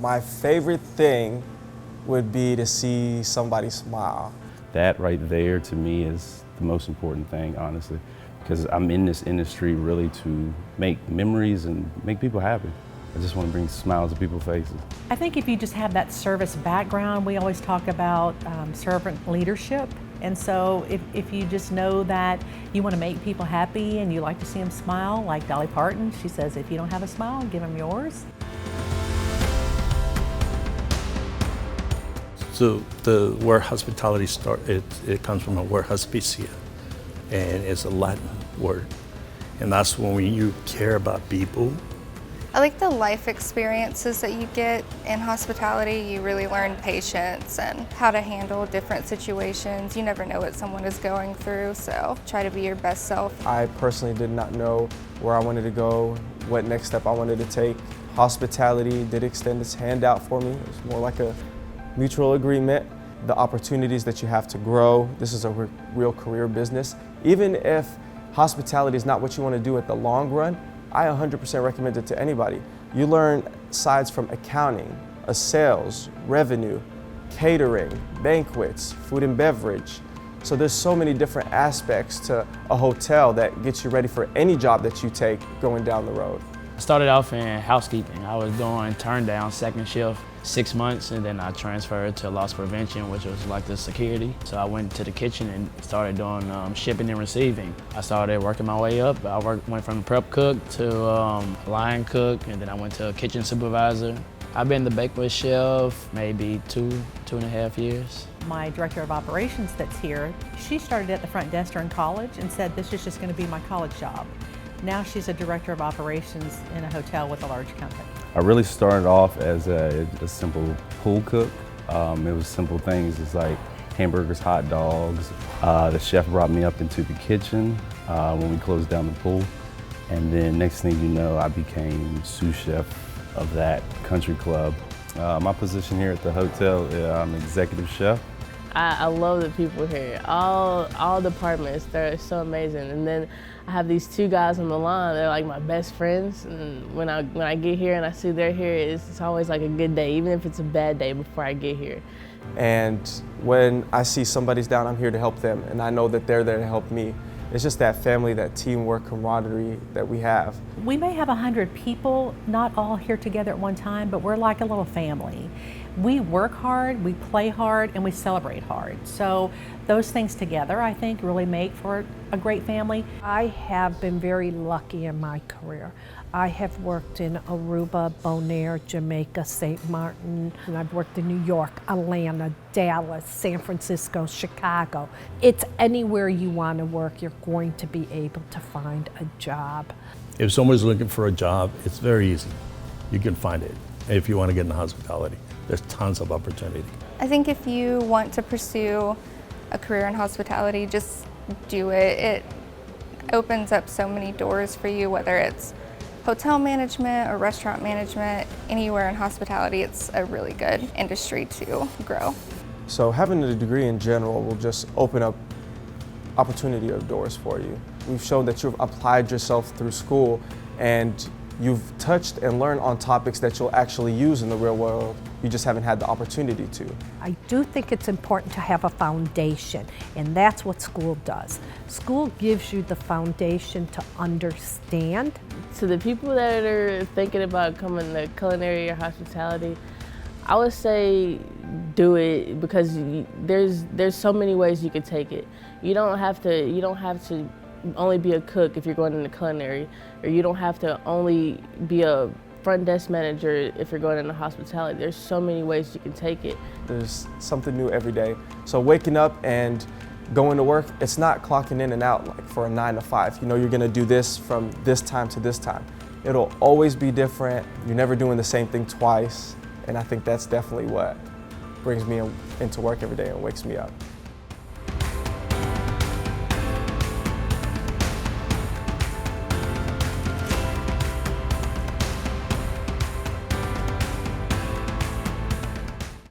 My favorite thing would be to see somebody smile. That right there to me is the most important thing, honestly, because I'm in this industry really to make memories and make people happy. I just want to bring smiles to people's faces. I think if you just have that service background, we always talk about servant leadership. And so if you just know that you want to make people happy and you like to see them smile, like Dolly Parton, she says, if you don't have a smile, give them yours. So the word hospitality it comes from a word hospicia, and it's a Latin word. And that's when you care about people. I like the life experiences that you get in hospitality. You really learn patience and how to handle different situations. You never know what someone is going through, so try to be your best self. I personally did not know where I wanted to go, what next step I wanted to take. Hospitality did extend its hand out for me. It was more like a mutual agreement. The opportunities that you have to grow. This is a real career business. Even if hospitality is not what you want to do at the long run, I 100% recommend it to anybody. You learn sides from accounting, sales, revenue, catering, banquets, food and beverage. So there's so many different aspects to a hotel that gets you ready for any job that you take going down the road. I started off in housekeeping. I was doing turn down, second shift, 6 months, and then I transferred to loss prevention, which was like the security. So I went to the kitchen and started doing shipping and receiving. I started working my way up. I went from prep cook to line cook, and then I went to a kitchen supervisor. I've been the banquet chef maybe two and a half years. My director of operations that's here, she started at the front desk during college and said this is just going to be my college job. Now she's a director of operations in a hotel with a large company. I really started off as a simple pool cook. It was simple things, it's like hamburgers, hot dogs. The chef brought me up into the kitchen when we closed down the pool. And then next thing you know, I became sous chef of that country club. My position here at the hotel, I'm executive chef. I love the people here. All departments, they're so amazing. And then I have these two guys on the line, they're like my best friends. And when I get here and I see they're here, it's always like a good day, even if it's a bad day before I get here. And when I see somebody's down, I'm here to help them, and I know that they're there to help me. It's just that family, that teamwork, camaraderie that we have. We may have 100 people, not all here together at one time, but we're like a little family. We work hard, we play hard, and we celebrate hard. So those things together, I think, really make for a great family. I have been very lucky in my career. I have worked in Aruba, Bonaire, Jamaica, St. Martin, and I've worked in New York, Atlanta, Dallas, San Francisco, Chicago. It's anywhere you want to work, you're going to be able to find a job. If someone's looking for a job, it's very easy. You can find it if you want to get into hospitality. There's tons of opportunity. I think if you want to pursue a career in hospitality, just do it. It opens up so many doors for you, whether it's hotel management or restaurant management, anywhere in hospitality, it's a really good industry to grow. So having a degree in general will just open up opportunity of doors for you. We've shown that you've applied yourself through school and you've touched and learned on topics that you'll actually use in the real world. You just haven't had the opportunity to. I do think it's important to have a foundation, and that's what school does. School gives you the foundation to understand. To the people that are thinking about coming to culinary or hospitality, I would say do it, because there's so many ways you could take it. You don't have to only be a cook if you're going into culinary, or you don't have to only be a front desk manager if you're going into hospitality. There's so many ways you can take it. There's something new every day. So waking up and going to work, it's not clocking in and out like for a 9 to 5. You know you're gonna do this from this time to this time. It'll always be different. You're never doing the same thing twice. And I think that's definitely what brings me into work every day and wakes me up.